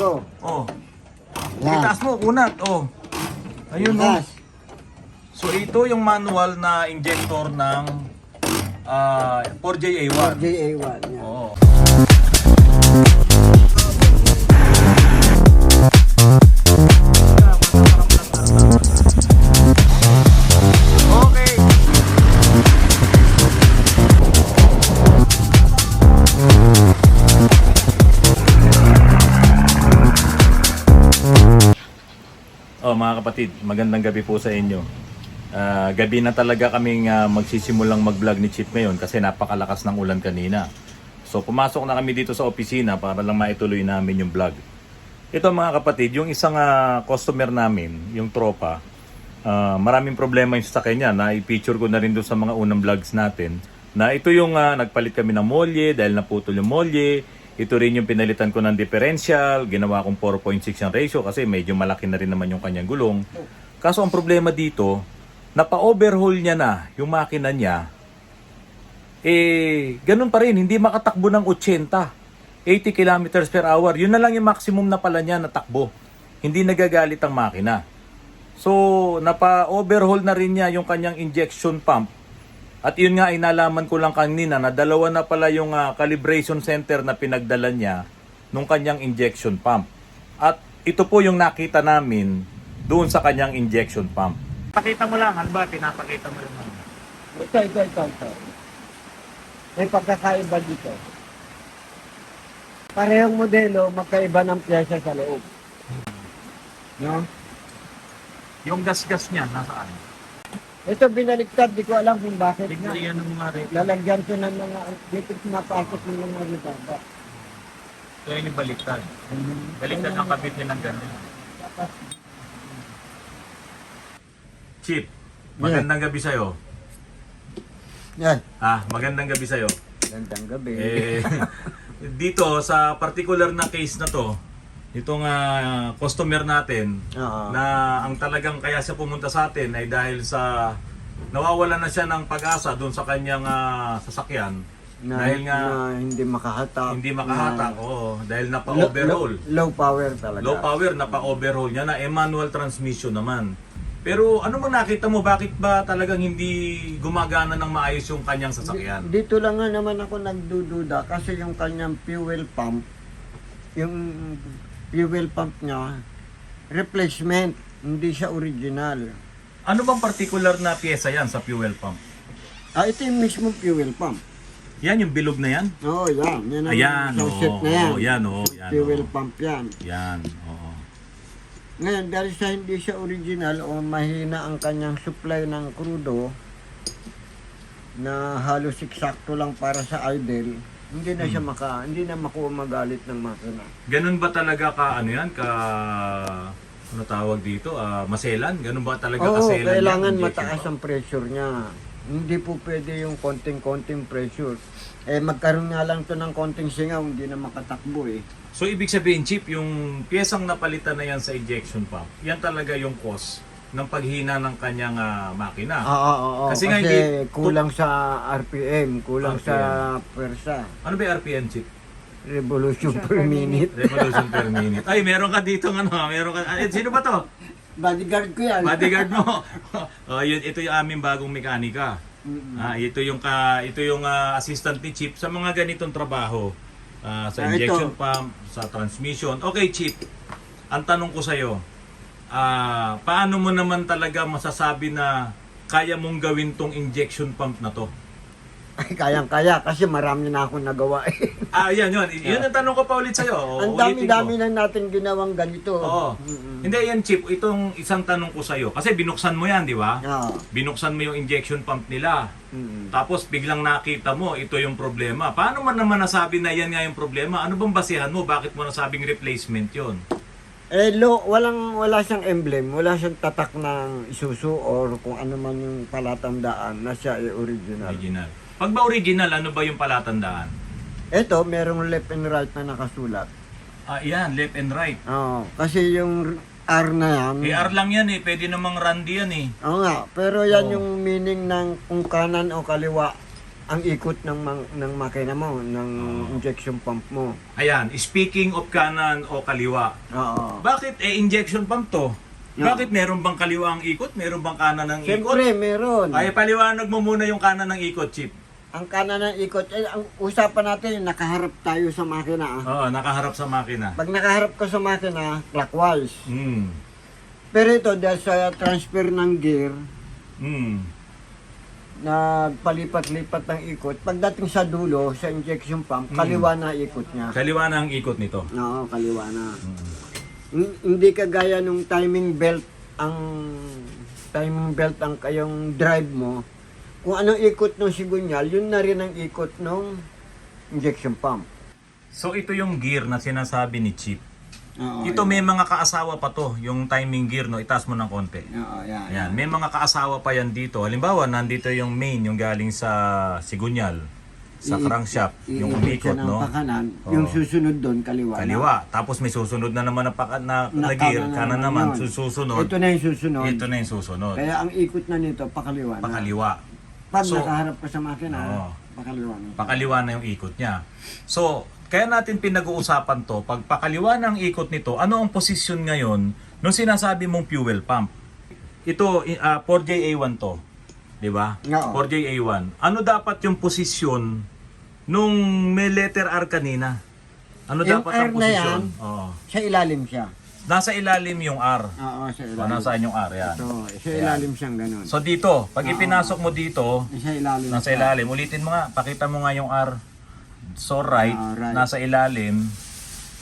ko. Oh. Yan. Itaas mo, unat. Oh. Ayun, oh. Bukas. So ito yung manual na injector ng 4JA1. JA1. Yan. Oo. Okay. Oh, mga kapatid, magandang gabi po sa inyo. Gabi na talaga kaming magsisimulang mag-vlog ni Chip ngayon kasi napakalakas ng ulan kanina. So pumasok na kami dito sa opisina para lang maituloy namin yung vlog. Ito mga kapatid, yung isang customer namin, yung tropa, maraming problema yung sa kanya na i-feature ko na rin doon sa mga unang vlogs natin. Na ito yung nagpalit kami ng molye dahil naputol yung molye. Ito rin yung pinalitan ko ng differential, ginawa kong 4.6 ang ratio kasi medyo malaki na rin naman yung kanyang gulong. Kaso ang problema dito, napa-overhaul niya na yung makina niya, ganun pa rin, hindi makatakbo ng 80 kilometers per hour. Yun na lang yung maximum na pala niya na takbo. Hindi nagagalit ang makina. So, napa-overhaul na rin niya yung kanyang injection pump. At yun nga, inalaman ko lang kanina na dalawa na pala yung calibration center na pinagdala niya nung kanyang injection pump. At ito po yung nakita namin doon sa kanyang injection pump. Pakita mo lang, ano ba? Pinapakita mo lang. Ito. May pagkakaiba dito. Parehong modelo, magkaiba ng pyesa sa loob. No? Yung gas-gas niya, nasaan? Ito binaliktad, di ko alam kung bakit. Tignan yan ng mga rin. Lalagyan ko ng mga, dito pinapasok ng mga ribaba. So yun yung baliktad. Baliktad ang kabit niya ng ganyan. Chip, magandang gabi sa'yo. Yan. Magandang gabi sa'yo. Gandang gabi. Dito sa particular na case na to, itong customer natin na ang talagang kaya siya pumunta sa atin ay dahil sa nawawala na siya ng pag-asa doon sa kanyang sasakyan dahil nga hindi makahatak. Hindi makahatak, oo, dahil napa-overhaul. Low power talaga. Low power, napa-overhaul niya na manual transmission naman. Pero ano mang nakita mo, bakit ba talagang hindi gumagana ng maayos yung kanyang sasakyan? Dito lang nga naman ako nagdududa kasi yung kanyang fuel pump, yung fuel pump niya, replacement, hindi siya original. Ano bang particular na pyesa yan sa fuel pump? Ito yung mismo fuel pump. Yan, yung bilog na yan? Oo, yan. Yan ang Ayan, set na yan. Yan, Fuel pump yan. Yan, oo. Ngayon, dahil sa hindi siya original o mahina ang kanyang supply ng krudo na halos eksakto lang para sa idle, hindi na siya hindi na makuha magalit ng makina. Ganun ba talaga ano tawag dito? Maselan? Ganun ba talaga Oo, kaselan? kailangan yan, mataas ang pressure niya. Hindi po pwede yung konting-konting pressure. Magkaroon nga lang to ng konting singaw, hindi na makatakbo eh. So, ibig sabihin, Chip, yung piyesang napalitan na yan sa injection pump, yan talaga yung cause ng paghina ng kanyang makina. Oo. Kasi Kasi nga hindi- kulang sa RPM, kulang sa persa. Ano ba yung RPM, Chip? Revolution per minute. Revolution per minute. Ay, meron ka dito sino ba to? Bodyguard ko yan. Bodyguard mo. Ito yung aming bagong mekanika. Ito yung assistant ni Chip sa mga ganitong trabaho. Sa injection pump, sa transmission. Okay, Chip. Ang tanong ko sa iyo, paano mo naman talaga masasabi na kaya mong gawin tong injection pump na to? Ay, kayang-kaya kasi marami na akong nagawa eh. Yun. Yun ang tanong ko pa ulit sa'yo. Ang dami-dami lang natin ginawang ganito. Oo. Hindi, yan Chip, itong isang tanong ko sa'yo. Kasi binuksan mo yan, di ba? Oo. Binuksan mo yung injection pump nila. Tapos biglang nakita mo, ito yung problema. Paano man naman nasabi na yan nga yung problema? Ano bang basihan mo? Bakit mo nasabing replacement yon? Wala siyang emblem, wala siyang tatak ng Isuzu or kung ano man yung palatandaan na siya ay original. Pag ba original, ano ba yung palatandaan? Ito, merong left and right na nakasulat. Yan, left and right. Oo, kasi yung R na yan. R lang yan eh, pwede namang randy yan eh. Oo nga, pero yan yung meaning ng kung kanan o kaliwa ang ikot ng makina mo, ng injection pump mo. Ayan, speaking of kanan o kaliwa. Oo. Bakit injection pump to? Yeah. Bakit meron bang kaliwa ang ikot? Meron bang kanan ng ikot? Siyempre, meron. Ay, paliwanag mo muna yung kanan ng ikot, Chip. Ang kanan ng ikot, ang usapan natin, nakaharap tayo sa makina. Oo, nakaharap sa makina. Pag nakaharap ka sa makina, clockwise. Hmm. Pero ito, dahil sa transfer ng gear, Hmm. nagpalipat-lipat ng ikot, pagdating sa dulo, sa injection pump, kaliwa na ikot niya. Kaliwa na ang ikot nito. Oo, kaliwa na. Hindi kagaya nung timing belt ang kayong drive mo. Kung anong ikot ng sigunyal, yun na rin ang ikot ng injection pump. So ito yung gear na sinasabi ni Chip. Oo, Ito may mga kaasawa pa to, yung timing gear, no? Itaas mo ng konti. Oo, yan. Ayan, may mga kaasawa pa yan dito. Halimbawa, nandito yung main, yung galing sa sigunyal, sa crankshaft, yung umikot, no? Pakanan, Oo. yung susunod doon, kaliwa. Kaliwa. Tapos may susunod na naman na gear, kanan naman, susunod. Ito na yung susunod. Ito na yung susunod. Kaya ang ikot na nito, pakaliwa na. Pakaliwa. Pag So, nakaharap ka sa makina, Oo. pakaliwa na. Pakaliwa na yung ikot niya. So, kaya natin pinag-uusapan to, pag pakaliwa ng ikot nito, ano ang posisyon ngayon nung sinasabi mong fuel pump? Ito, 4JA1 to. Di ba? Oo. 4JA1. Ano dapat yung posisyon nung may letter R kanina? Ano Yung dapat ang R na posisyon? yan? Oo. Sa ilalim siya. Nasa ilalim yung R. Oo, sa O, ilalim. nasaan yung R? Yan. Ito, sa Ayan. ilalim siyang ganun. So dito, pag ipinasok mo dito, Sa ilalim. nasa siya. ilalim. Ulitin mo nga, pakita mo nga yung R. So right, Right. nasa ilalim.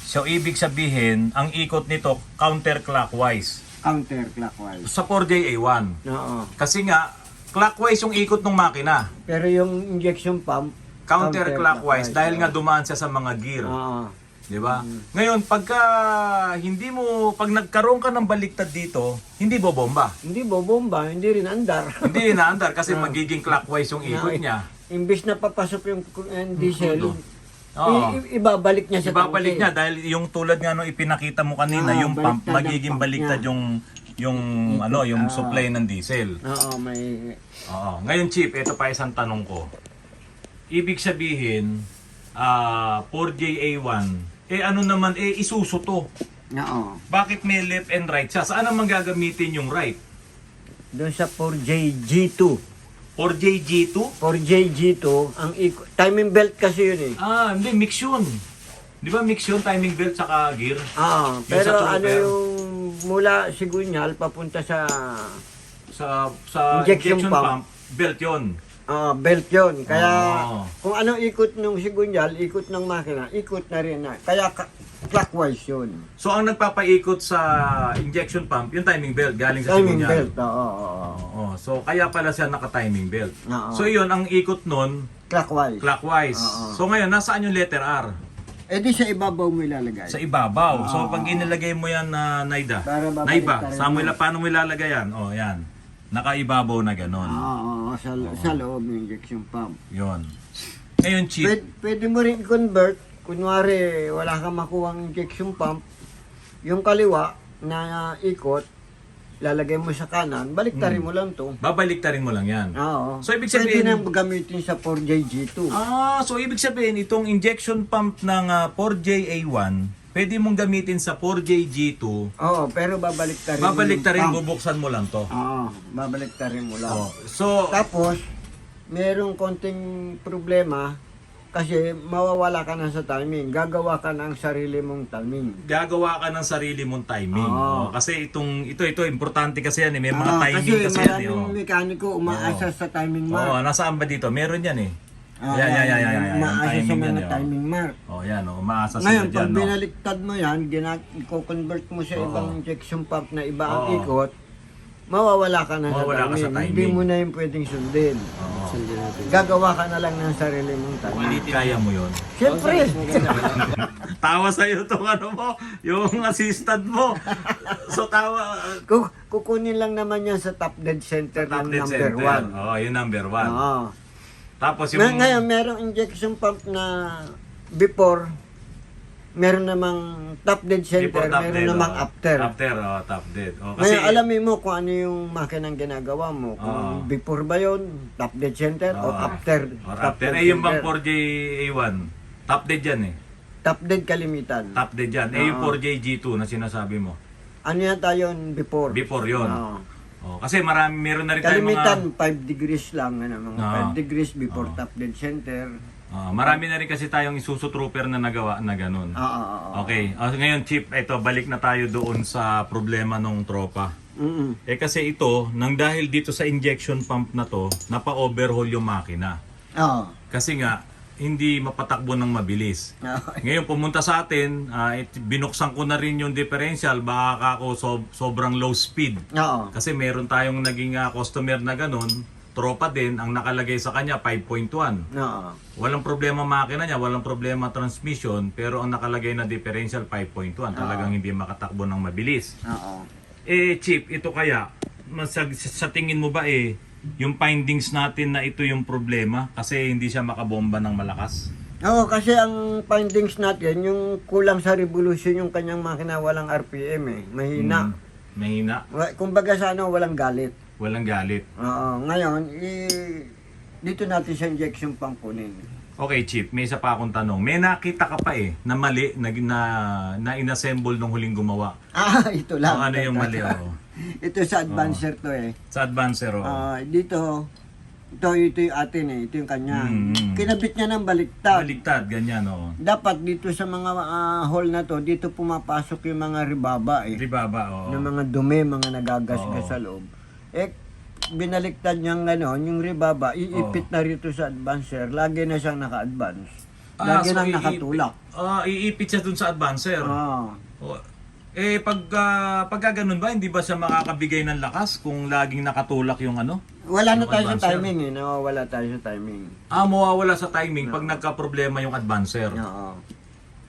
So ibig sabihin, ang ikot nito counterclockwise Counterclockwise. sa 4JA1. Oo. Kasi nga, clockwise yung ikot ng makina. Pero yung injection pump, Counterclockwise dahil nga dumaan siya sa mga gear. Oo. Di ba? Ngayon, pag nagkaroon ka ng baliktad dito, hindi bobomba. Hindi bobomba, hindi rin andar. Hindi inaandar kasi magiging clockwise yung ikot niya. Imbis na papasok yung diesel, Oo. ibabalik niya sa Ibabalik tangke. niya dahil yung tulad nga nung ipinakita mo kanina, yung pump baliktad ang magiging pump baliktad niya. yung supply ng diesel. Oo, may... Oo. Ngayon Chip, ito pa isang tanong ko. Ibig sabihin, 4JA1, ano naman, Isuzu to. Oo. Bakit may left and right siya? Saan naman gagamitin yung right? Doon sa 4JG2. 4JG2? 4JG2, ang timing belt kasi yun eh. Hindi, mix yun. Di ba mix yun, timing belt saka gear? Pero sa ano trooper. yung mula Sigunyal papunta sa Sa Injection injection pump. pump, belt yun. belt yun. Kaya Oh. kung anong ikot ng Sigunyal, ikot ng makina, ikot na rin na. Kaya clockwise yun. So ang nagpapaikot sa injection pump, yung timing belt galing sa Timing sigunyal. belt, oo. Oo. So kaya pala siya naka-timing belt. Oo. So yun, ang ikot nun, Clockwise. clockwise. Oo. So ngayon, nasaan yung letter R? Di sa ibabaw mo ilalagay. Sa ibabaw. So Oo. pag inilagay mo yan na Naida, Para babalik Naiba, ka rin saan mo mo. paano mo ilalagay yan? Oh, yan. Nakaibabaw na ganon. Oo, sa loob ng injection pump. Yun. Ngayon, Chip, Pwede mo rin i-convert. Kunwari, wala kang makuhang injection pump. Yung kaliwa na ikot, lalagay mo sa kanan, baliktarin mo lang to. babaliktarin mo lang yan. Oo. So, ibig sabihin- Pwede na gamitin sa 4JG2. So ibig sabihin, itong injection pump ng 4JA1, pwede mong gamitin sa 4JG2, Oo, pero babaliktarin babaliktarin, yung pump. bubuksan mo lang to. Oo, babaliktarin mo lang. Oh. So, Tapos, merong konting problema kasi mawawala ka na sa timing. Gagawa ka ng sarili mong timing. gagawa ka ng sarili mong timing. Oo. Kasi ito, importante kasi yan. May mga Oo, timing kasi yan. maraming mekaniko umaasa sa timing mark. Nasaan ba dito? Meron yan eh. Ah, Yan. Umaasa sa Timing yan, mga timing mark. Yan, umaasa sila Ngayon, dyan. pag No? binaliktad mo yan, i-convert mo sa Oo. ibang injection pump na iba ang Oo. ikot, mawawala ka na Mawawala ka sa sa timing. timing. Hindi mo na yung pwedeng sundin. Oo. Gagawa ka na lang ng sarili mong timing. Kaya mo yun. Siyempre. Tawa sa'yo itong yung assistant mo. So tawa, Kukunin lang naman yan sa top dead center top ng dead number center. 1. Yung number 1. Oo. Tapos yung... Ngayon, merong injection pump na before, meron namang top dead center, Before top meron dead, namang oh. after. After, top dead. Oh, kasi, Ngayon, alamin mo kung ano yung makinang ginagawa mo. Kung before ba yun, top dead center, o after. or top after. dead Eh, yung bang center. 4JA1, top dead yan eh. Top dead kalimitan. Top dead yan. Eh, yung 4JG2 na sinasabi mo. Ano yan tayo before? Before yon. Oo. Oh, kasi meron na rin tayong Kalimitan, mga... 5 degrees lang. Ano, mga Oo. 5 degrees before top dead center. marami na rin kasi tayong Isuzu Trooper na nagawa na ganun. Okay. Ngayon, Chip, ito, balik na tayo doon sa problema ng tropa. Eh kasi ito, nang dahil dito sa injection pump na to, napa-overhaul yung makina. Oo. Kasi nga, hindi mapatakbo ng mabilis. Ngayon, pumunta sa atin, binuksan ko na rin yung differential, baka ako sobrang low speed. Oo. Kasi meron tayong naging customer na ganun, tropa din, ang nakalagay sa kanya 5.1. Oo. Walang problema makina niya, walang problema transmission, pero ang nakalagay na differential 5.1. Talagang hindi makatakbo ng mabilis. Oo. Eh, Chip, ito kaya, sa tingin mo ba yung findings natin na ito yung problema kasi hindi siya makabomba ng malakas? Oo, kasi ang findings natin, yung kulang sa revolution yung kanyang makina, walang RPM eh. Mahina. Mahina. Kumbaga sa ano, walang galit. Walang galit. Oo, ngayon, dito natin sa injection pump kunin. Okay, Chip, may isa pa akong tanong. May nakita ka pa na mali na inassemble nung huling gumawa. Ito lang. Ano yung mali? Ito sa advancer to eh. Sa advancer, Dito yung atin eh. Ito yung kanya. Kinabit niya ng baliktad. Baliktad, ganyan, Dapat dito sa mga hole na to, dito pumapasok yung mga ribaba eh. Ribaba, Na mga dumi, mga nagagasgas sa loob. Eh, binaliktad niyang gano'n, yung ribaba, iipit na rito sa advancer, lagi na siyang naka-advance. Lagi nang nakatulak. Iipit siya dun sa advancer. Oo. Pagka ganun ba, hindi ba siya makakabigay ng lakas kung laging nakatulak yung ano? Wala na Yung tayo sa advancer. timing eh. Nawawala tayo sa timing. Mawawala sa timing pag nagka-problema yung advancer. Oo.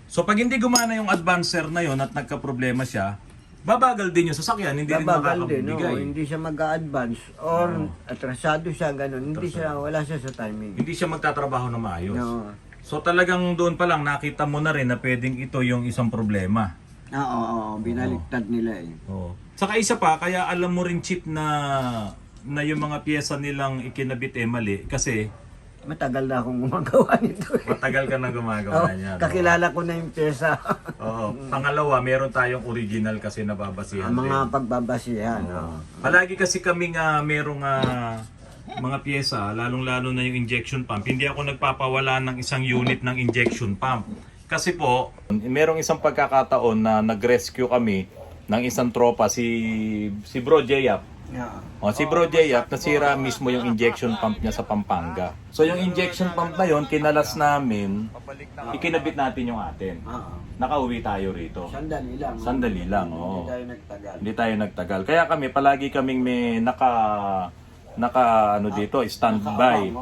So pag hindi gumana yung advancer na yon at nagka-problema siya, babagal din yung sasakyan, hindi rin Babagal din, makakabigay. hindi siya mag-a-advance or atrasado siya, ganun. Wala siya sa timing. Hindi siya magtatrabaho na maayos. Oo. So talagang doon pa lang nakita mo na rin na pwedeng ito yung isang problema. Oo, binaliktad nila eh. Oo. Saka isa pa, kaya alam mo rin, Chip, na yung mga pyesa nilang ikinabit mali kasi Matagal na akong gumagawa nito eh. matagal ka na gumagawa niya. Kakilala ko na yung pyesa. Oo. Pangalawa, meron tayong original kasi nababasihan Ang mga din. pagbabasihan. Palagi kasi kaming merong mga pyesa, lalong-lalo na yung injection pump. Hindi ako nagpapawala ng isang unit ng injection pump. Kasi po, merong isang pagkakataon na nag-rescue kami ng isang tropa, si Bro Jayap. Si Bro Jayap, nasira mismo yung injection pump niya sa Pampanga. So yung injection pump na yon, kinalas namin, ikinabit natin yung atin. Nakauwi tayo rito. Sandali lang. Sandali lang, Hindi tayo nagtagal. Hindi tayo nagtagal. Kaya kami, palagi kaming may naka dito, standby.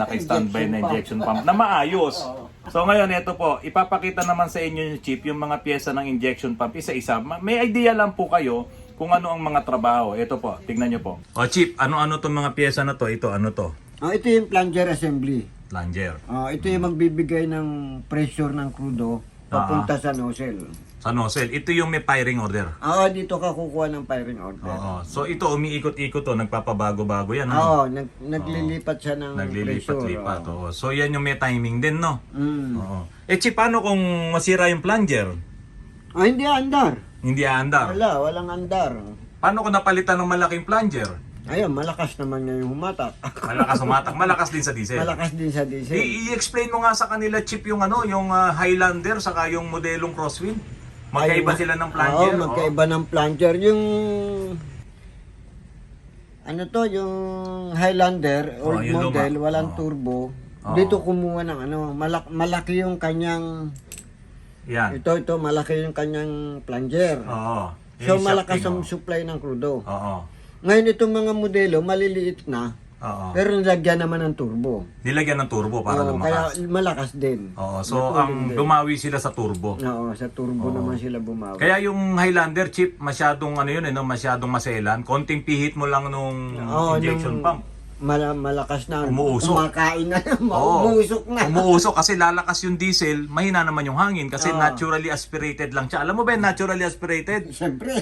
Naka-standby na injection pump na maayos. So ngayon, ito po, ipapakita naman sa inyo yung Chip, yung mga pyesa ng injection pump, isa-isa. May idea lang po kayo kung ano ang mga trabaho. Ito po, tignan nyo po. Chip, ano-ano tong mga pyesa na to? Ito, ano to? Ito yung plunger assembly. Plunger. Ito yung magbibigay ng pressure ng crudo papunta sa nozzle. Sa nozzle. Ito yung may firing order. Dito ka kukuha ng firing order. So ito, umiikot-ikot to, nagpapabago-bago yan. Naglilipat siya ng Naglilipat-lipat. pressure. So yan yung may timing din, no? Mm. Chip, paano kung masira yung plunger? Hindi andar. Hindi aandar. Walang andar. Paano kung napalitan ng malaking plunger? Ayun, malakas naman niya yung humatak. Malakas umatak. Malakas din sa diesel. Malakas din sa diesel. I-explain mo nga sa kanila, Chip, yung yung Highlander saka yung modelong Crosswind. Magkaiba sila ng plunger. Magkaiba ng plunger. Yung yung Highlander old yung model, luma. walang turbo. Dito kumuha ng malaki yung kanyang Yan. ito malaki yung kanyang plunger. Oo. So Yung malakas shafting, ang supply ng crudo. Oo. Ngayon itong mga modelo maliliit na, Oo. pero nilagyan naman ng turbo. Nilagyan ng turbo para Kaya lumakas. malakas din. Oo. So ang bumawi sila sa turbo. Oo, sa turbo naman sila bumawi. Kaya yung Highlander, Chip, masyadong masyadong maselan. Konting pihit mo lang nung injection pump. malakas na. Umuusok. Kumakain na. Oo. Umuusok na. Umuusok kasi lalakas yung diesel, mahina naman yung hangin kasi Oo. naturally aspirated lang siya. Alam mo ba yung naturally aspirated? Siyempre.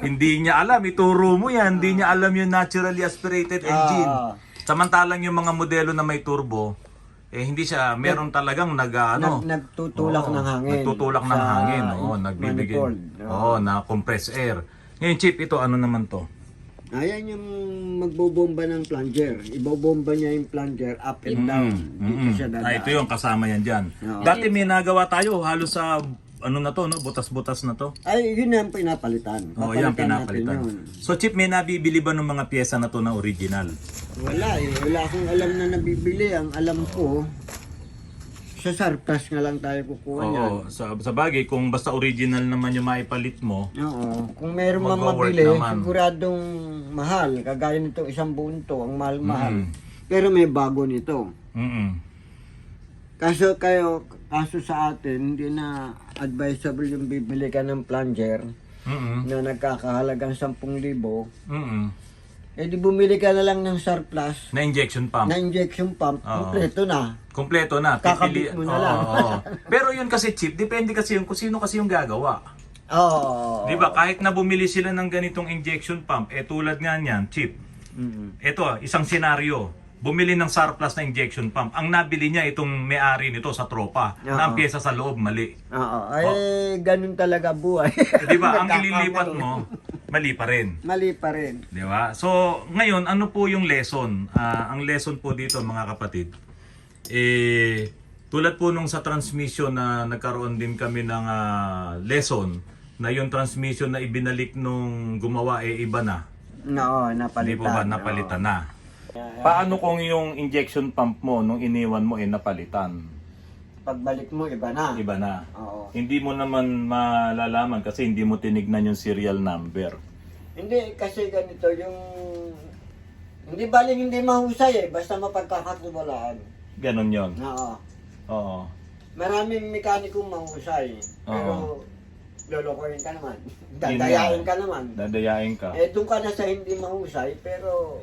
Hindi niya alam, ituro mo yan. Hindi niya alam yung naturally aspirated engine. Samantalang yung mga modelo na may turbo, hindi siya, meron talagang Nagtutulak ng hangin. Nagtutulak ng sa hangin, nagbibigay. manifold. Na compress air. Ngayon, Chip, ito ano naman to? Ayan yung magbobomba ng plunger. Ibobomba niya yung plunger up and down. Dito siya dadaan. Ito yung kasama yan dyan. Oo. Dati may nagawa tayo, halos sa ano na to, no? Butas-butas na to. Ay, yun ang pinapalitan. Oo, yan, Papalitan natin pinapalitan. yun. So, Chip, may nabibili ba ng mga pyesa na to na original? Wala eh. Wala akong alam na nabibili. Ang alam ko, sa surplus nga lang tayo kukuha niyan. Oo, sa bagay, kung basta original naman yung maipalit mo, Oo. Kung meron man Magwa-work mabili, naman. siguradong mahal. Kagaya nito isang buong to, ang mahal-mahal. Mm. Pero may bago nito. mm Kaso sa atin, hindi na advisable yung bibili ka ng plunger na nagkakahalagang 10,000. Eh di bumili ka na lang ng surplus Na injection pump. na injection pump, Oo. kompleto na. Kompleto na. Kakabit mo na lang. Oo. Pero yun kasi, Chip, depende kasi yung kung sino kasi yung gagawa. Oo. Di ba? Kahit na bumili sila ng ganitong injection pump, tulad nga niyan, Chip. Ito, isang senaryo. Bumili ng surplus na injection pump. Ang nabili niya itong may-ari nito sa tropa. Na ang Oo. pyesa sa loob, mali. Oo. Ay, ganun talaga buhay. Di ba? Ang Nagkakamali. ililipat mo, mali pa rin. Mali pa rin. Di ba? So, ngayon, ano po yung lesson? Ang lesson po dito, mga kapatid, tulad po nung sa transmission na nagkaroon din kami ng lesson na yung transmission na ibinalik nung gumawa iba na. Oo, napalitan. Hindi po ba napalitan na? Paano kung yung injection pump mo nung iniwan mo napalitan? Pagbalik mo, iba na. Iba na. Oo. Hindi mo naman malalaman kasi hindi mo tinignan yung serial number. Hindi, kasi ganito, yung... Hindi baling hindi mahusay eh, basta mapagkakatiwalaan. Ganon yon. Oo. Oo. Maraming mekanikong mahusay, pero lolokohin ka naman. Yun Dadayain nga. ka naman. Dadayain ka. Eh, doon ka na sa hindi mahusay, pero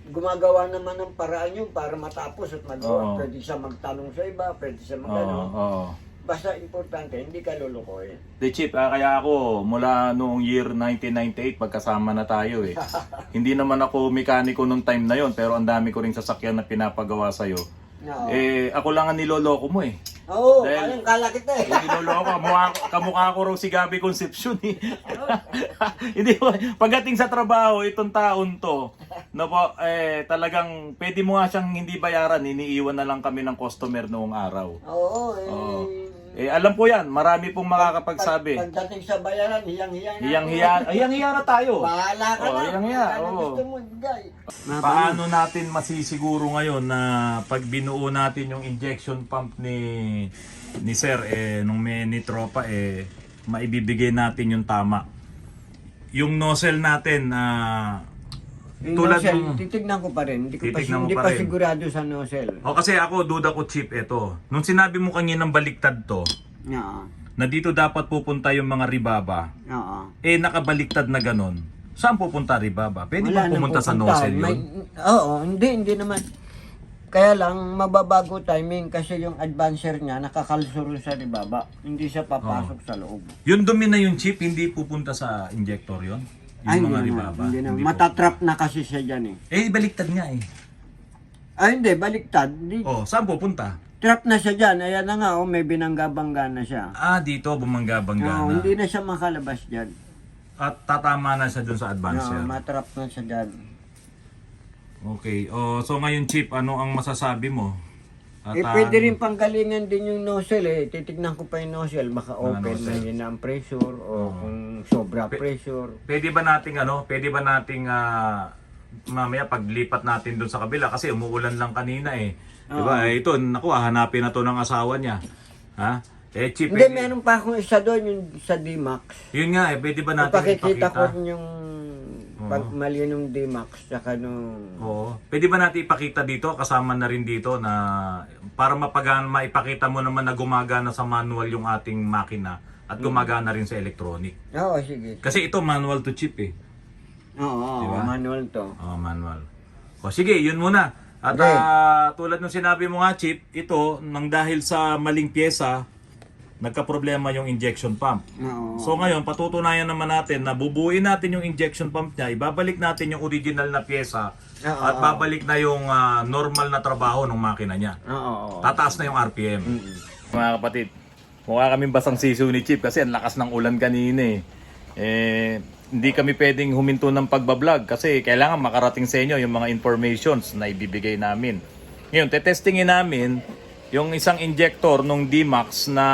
gumagawa naman ng paraan yun para matapos at magawa. Oo. Pwede siya magtanong sa iba, pwede siya Oo. magano. Oo. Basta importante, hindi ka lolokohin. The Chip, kaya ako mula noong year 1998 pagkasama na tayo eh. Hindi naman ako mekaniko nung time na yon, pero ang dami ko ring sasakyan na pinapagawa sa'yo. Oo. Ako lang ang niloloko mo eh. Oo, Dahil- parang kala kita eh. Niloloko, kamukha ko raw si Gabi Concepcion eh. Hindi po, pagdating sa trabaho, itong taon to, no po, talagang pwede mo nga siyang hindi bayaran, iniiwan na lang kami ng customer noong araw. Oo, Oo. Alam ko yan, marami pong makakapagsabi. Pagdating sa bayaran, hiyang-hiya na. Hiyang-hiya na tayo. Bahala ka na. Hiyang-hiya, Ano oo. gusto mo, ibigay. Paano natin masisiguro ngayon na pag binuo natin yung injection pump ni Sir nung may ni tropa maibibigay natin yung tama. Yung nozzle natin Yung tulad nozzle, nung titignan ko pa rin. Titignan mo Hindi pa pa rin. sigurado sa nozzle. kasi ako duda ko, Chip, ito. Nung sinabi mo kanina baliktad to, Oo. na dito dapat pupunta yung mga ribaba, Oo. nakabaliktad na ganon. Saan pupunta ribaba? Pwede Wala ba nang pumunta sa pupunta. nozzle yun? Oo, hindi naman. Kaya lang, mababago timing kasi yung advancer niya nakakalsuro sa ribaba. Hindi siya papasok sa loob. Yung dumi na yung chip, hindi pupunta sa injector yon. Yung mga hindi ribaba. naman. Hindi naman. po. Matatrap na kasi siya dyan eh. Baliktad nga eh. Hindi, baliktad. Saan pupunta? Trap na siya dyan. Ayan na nga, may binangga-bangga na siya. Dito, bumangga-bangga na. Hindi na siya makalabas dyan. At tatama na siya dun sa advancer. Matrap na siya dyan. Okay. So ngayon, Chip, ano ang masasabi mo? At, Pwede rin panggalingan din yung nozzle eh. Titignan ko pa yung nozzle. Baka open na yun ang pressure o kung sobra pressure. Pwede ba nating mamaya paglipat natin dun sa kabila kasi umuulan lang kanina eh. Diba? Ito, naku, hanapin na to ng asawa niya. Ha? Chip, Hindi, meron pa akong isa doon, yung sa D-Max. Yun nga pwede ba natin Ipakikita ko ipakita? yung pagmali ng D-Max tsaka nung... Oo. Pwede ba natin ipakita dito, kasama na rin dito na para maipakita mo naman na gumagana sa manual yung ating makina at gumagana rin sa electronic. Oo, sige. Kasi ito manual to chip eh. Oo, Diba? manual to. Manual. O sige, yun muna. At Okay. tulad ng sinabi mo nga, Chip, ito, nang dahil sa maling pyesa, nagka-problema yung injection pump. Oo. So ngayon, patutunayan naman natin na bubuuin natin yung injection pump niya, ibabalik natin yung original na pyesa, Oo. at babalik na yung normal na trabaho ng makina niya. Oo. Tataas na yung RPM. Mm-mm. Mga kapatid, mukha kaming basang sisiw ni Chip kasi ang lakas ng ulan kanina hindi kami pwedeng huminto ng pagbablog kasi kailangan makarating sa inyo yung mga informations na ibibigay namin. Ngayon, tetestingin namin yung isang injector nung D-Max na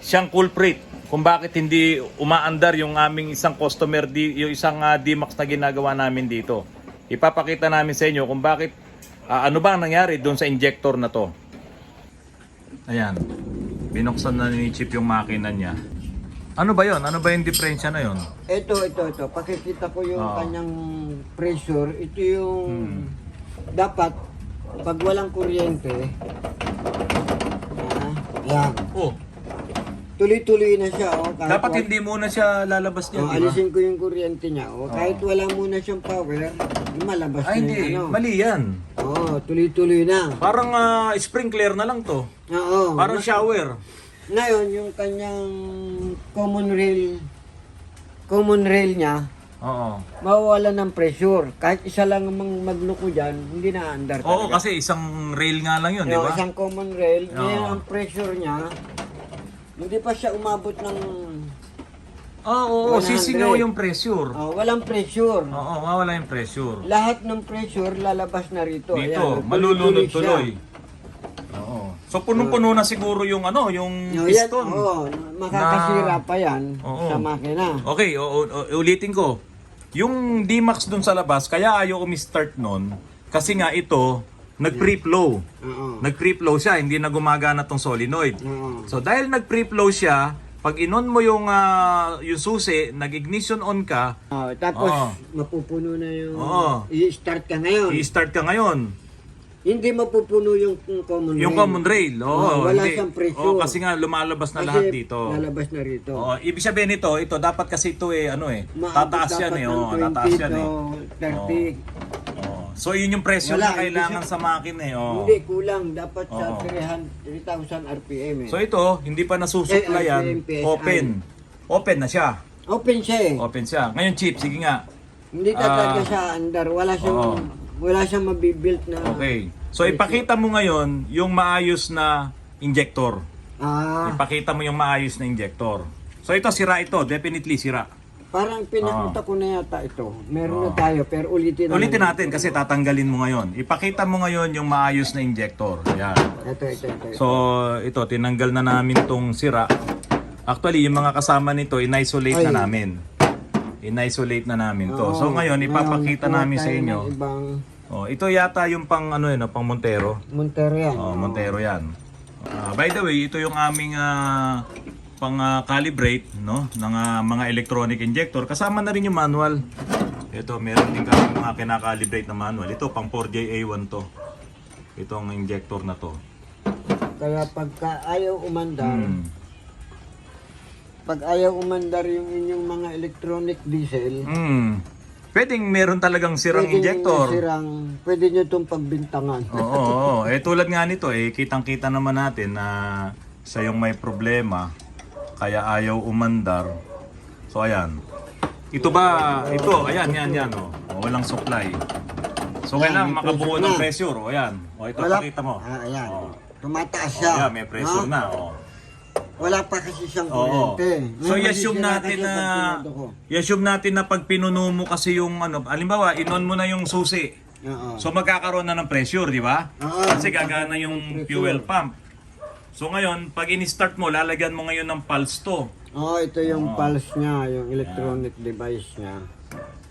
siyang culprit kung bakit hindi umaandar yung aming isang customer, yung isang D-Max na ginagawa namin dito. Ipapakita namin sa inyo kung bakit, ano ba ang nangyari doon sa injector na to. Ayan, binuksan na ni Chip yung makina niya. Ano ba yon? Ano ba yung diferensya na yon? Ito. Pakikita ko yung Oo. kanyang pressure. Ito yung dapat pag walang kuryente. Yan. Oh, Tuloy-tuloy na siya. Oh, kahit dapat hindi muna siya lalabas niya, Oh, di ba? alisin ko yung kuryente niya. Oh, kahit wala muna siyang power, malabas Ay, na hindi. yung ano. Mali yan. Oo, tuloy-tuloy na. Parang sprinkler na lang to. Oo. Parang shower. Ngayon, yung kanyang common rail niya, Oo. mawawala ng pressure. Kahit isa lang ang magluko dyan, hindi na andar Oo, kasi isang rail nga lang yun, di ba? Isang common rail, Oo. ngayon ang pressure niya, hindi pa siya umabot ng... Oo, 100. sisingaw yung pressure. walang pressure. Oo, mawala yung pressure. Lahat ng pressure lalabas na rito. Dito, Ayan, malulunod siya. tuloy. Oo. So punong-puno na siguro yung yung Oh, yan, piston. makakasira pa yan Oo. sa makina. Okay, ulitin ko. Yung D-Max dun sa labas, kaya ayaw umi-start nun kasi nga ito nag-pre-flow. Oo. Nag-pre-flow siya, hindi na gumagana tong solenoid. Oo. So dahil nag-pre-flow siya, pag inon mo yung susi, nag-ignition on ka, Tapos Oo. mapupuno na yung Oo. i-start ka ngayon. i-start ka ngayon. Hindi mapupuno yung common Yung rail. common rail. Oo, wala hindi. siyang pressure. Oo, kasi nga lumalabas na Kasi lahat dito. lalabas na rito. Oo, ibig sabihin ito dapat kasi ito Maabot tataas yan dapat ng Oo, 20 tataas yan to 30. Oo. So yun yung pressure Wala, na kailangan hindi sa makina Oo. Hindi, kulang. Dapat sa Oo. 3,000 RPM So ito, hindi pa nasusuklayan, PSI. open. Open na siya. Open siya eh. Open siya. Ngayon Chip, sige nga. Hindi talaga Ah. siya under. Oo. Wala siyang mabibuilt na... Okay. So ipakita mo ngayon yung maayos na injector. Ipakita mo yung maayos na injector. So ito, sira ito. Definitely sira. Parang pinakita ko na yata ito. Meron na tayo, pero ulitin naman. Ulitin natin kasi tatanggalin mo ngayon. Ipakita mo ngayon yung maayos na injector. Ayan. Ito. So ito, tinanggal na namin tong sira. Actually, yung mga kasama nito, in-isolate na namin. In-isolate na namin to. So ngayon, ipapakita namin sa inyo. Ibang Ito yata yung pang pang Montero. Montero yan. Montero yan. By the way, ito yung aming pang calibrate ng mga electronic injector. Kasama na rin yung manual. Ito, meron din kami mga kinakalibrate na manual. Ito, pang 4JA1 to. Itong injector na to. Kaya pagka ayaw umandar, pag ayaw umandar yung inyong mga electronic diesel, Pwedeng meron talagang sirang injector. Pwede nyo itong pagbintangan. Oo. Tulad nga nito, kitang-kita naman natin na siya yung may problema, kaya ayaw umandar. So, ayan. Ito ba, ayan. Walang supply. So, Ayan, kailangan may makabuo pressure ng na. pressure. Ayan. Ito, pakita mo. Ayan. Oo. Tumataas siya. Ayan, may pressure No? na. Wala pa kasi siyang Oo. kuryente. So, May i-assume masisira natin kasi na, pag pinado ko. pag pinuno mo kasi yung halimbawa, inon mo na yung susi. Oo. So magkakaroon na ng pressure, di ba? Oo. Kasi gagana yung fuel pump. So ngayon, pag in-start mo, lalagyan mo ngayon ng pulse to. Ito yung pulse niya, yung electronic device niya.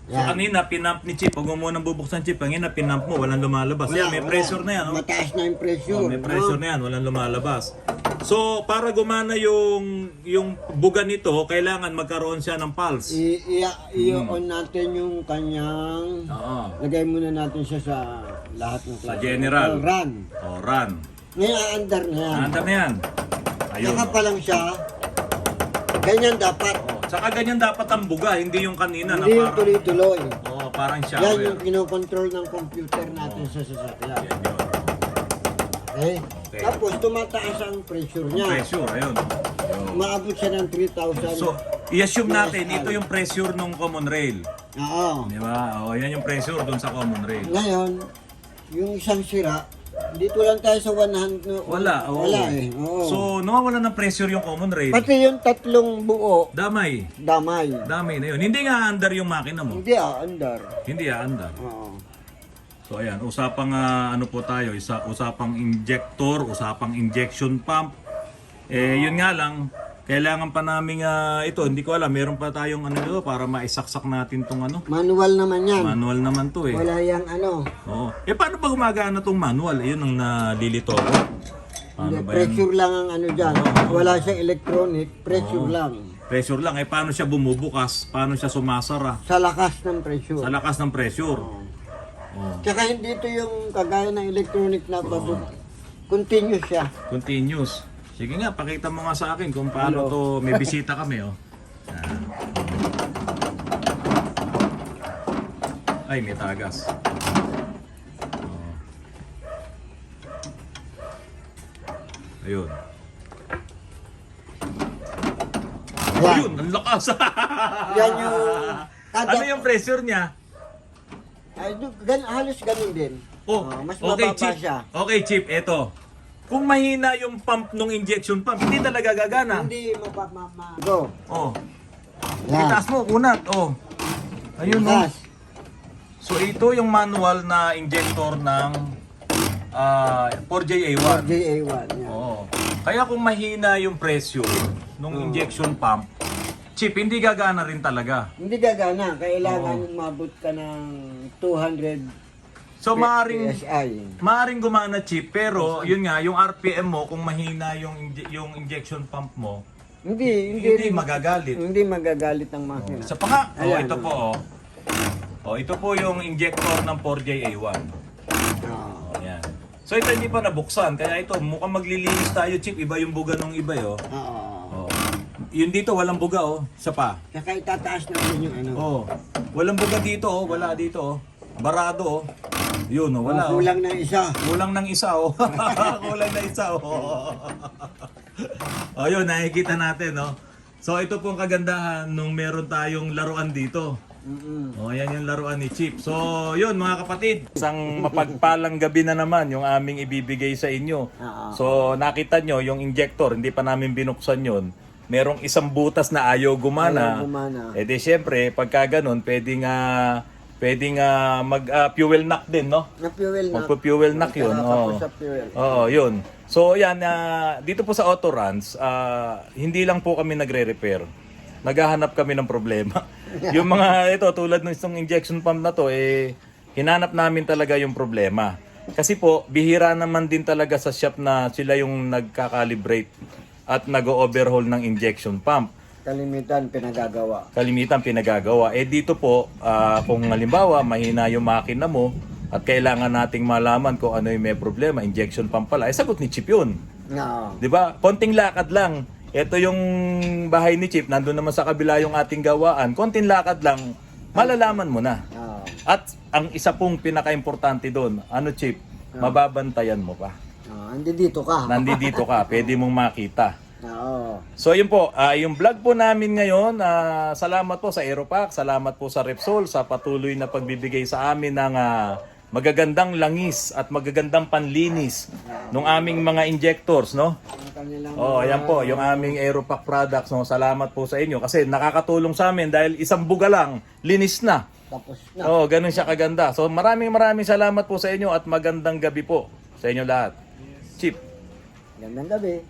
So kanina, pinump ni Chip. Huwag mo munang bubuksan, Chip. Kanina, pinump mo, walang lumalabas. Yan, may pressure na yan. Mataas na yung pressure. May pressure na yan, walang lumalabas. So, para gumana yung buga nito, kailangan magkaroon siya ng pulse. I-on natin yung kanyang... Oo. Lagay muna natin siya sa lahat ng Sa general. Run. Run. Ngayon, aandar na yan. Nandar na yan. Ayun. Saka pa lang siya. Ganyan dapat. Tsaka ganyan dapat ang buga, hindi yung kanina Hindi na yung parang... tuloy-tuloy. parang Yan shower. yung kinokontrol ng computer natin sa sasakyan. Yan yun. Okay? Okay. Tapos tumataas ang pressure niya. Pressure, ayun. Ayun. Umaabot siya ng 3,000. So, i-assume natin, PSI. ito yung pressure ng common rail. Oo. Di ba? O, yan yung pressure dun sa common rail. Ngayon, yung isang sira, dito lang tayo sa 100. Wala, oo. Wala eh. Oo. So, nawawala ng pressure yung common rail. Pati yung tatlong buo, Damay. damay. Damay na yun. Hindi nga under yung makina mo. Hindi under. Hindi under. Oo. So ayan, usapang ano po tayo, usapang injector, usapang injection pump. Yun nga lang, kailangan pa namin ito, hindi ko alam, meron pa tayong ano dito para maisaksak natin tong ano. Manual naman yan. Manual naman to eh. Wala yang ano. Oo. Paano ba gumagana tong manual? Yun ang nalilito ko. Paano Hindi, ba yan? pressure lang ang ano dyan. Wala siyang electronic, pressure lang. Pressure lang. Paano siya bumubukas? Paano siya sumasara? Sa lakas ng pressure. Sa lakas ng pressure. Oo. Tsaka hindi ito yung kagaya ng electronic na continuous siya. Continuous. Sige nga, pakita mo nga sa akin kung paano to. May bisita kami, oh. Yan. Ay, may tagas. Oh. Ayun. Yan. Ayun, ang lakas. Yan yung... Ano yung pressure niya? Ay, halos ganun din. Oh, Mas okay, mababa Chip. siya. Okay, Chip, eto. Kung mahina yung pump ng injection pump, hindi talaga gagana. Hindi Go. Oh. Yan. Itaas mo, kunat. Oh. Ayun, oh. Lakas. So ito yung manual na injector ng 4JA1. JA1. Yan. Oo. Kaya kung mahina yung pressure ng injection pump, Chip, hindi gagana rin talaga. Hindi gagana. Kailangan umabot ka ng 200 So PSI. maaring gumana, Chip, pero yun nga, yung RPM mo, kung mahina yung injection pump mo, hindi magagalit. Hindi magagalit ang makina. Sa pa nga, Ayan. ito po, ito po yung injector ng 4JA1. Oo. Ayan. So ito hindi pa nabuksan, kaya ito mukhang maglilinis tayo, Chip. Iba yung buga nung iba, oh. Oo. Oh. Yun dito, walang buga, oh. Isa pa. Saka itataas natin yung ano. Oh. Walang buga dito, oh. Wala dito, oh. Barado, oh. Yun, oh. Wala, oh. Kulang ng isa. Kulang ng isa, oh. Kulang na isa, oh. Oh, yun, nakikita natin, oh. So ito pong kagandahan nung meron tayong laruan dito. Oh, yan yung laruan ni Chip. So, yun mga kapatid. Isang mapagpalang gabi na naman yung aming ibibigay sa inyo. So, nakita nyo yung injector, hindi pa namin binuksan yun. Merong isang butas na ayaw gumana. Eh di syempre, pagka ganun, pwedeng mag-fuel knock din, no? Na-fuel na. Magpo-fuel knock yun. Tapos sa fuel. Oo, yun. So, yan, dito po sa Autoruns, hindi lang po kami nagre-repair. Naghahanap kami ng problema. Yung mga ito, tulad ng isang injection pump na to, hinanap namin talaga yung problema. Kasi po, bihira naman din talaga sa shop na sila yung nagka-calibrate at nag-overhaul ng injection pump. Kalimitan pinagagawa. Kalimitan pinagagawa. Dito po, kung halimbawa, mahina yung makina mo at kailangan nating malaman kung ano yung may problema, injection pump pala, sagot ni Chip yun. No. 'Di ba? Konting lakad lang. Ito yung bahay ni Chip, nandun naman sa kabila yung ating gawaan. Konting lakad lang, malalaman mo na. No. At ang isa pong pinaka-importante doon, ano Chip, mababantayan mo pa. No. Nandito ka. Nandito ka, pwede mong makita. Oo. So yun po, yung vlog po namin ngayon, salamat po sa Aeropack, salamat po sa Repsol sa patuloy na pagbibigay sa amin ng magagandang langis at magagandang panlinis ng aming mga injectors, no? Oh, ayan po, yung aming Aeropack products, no? Salamat po sa inyo kasi nakakatulong sa amin dahil isang buga lang, linis na. Tapos na. Oh, ganun siya kaganda. So maraming salamat po sa inyo at magandang gabi po sa inyo lahat. Chip. Gandang gabi.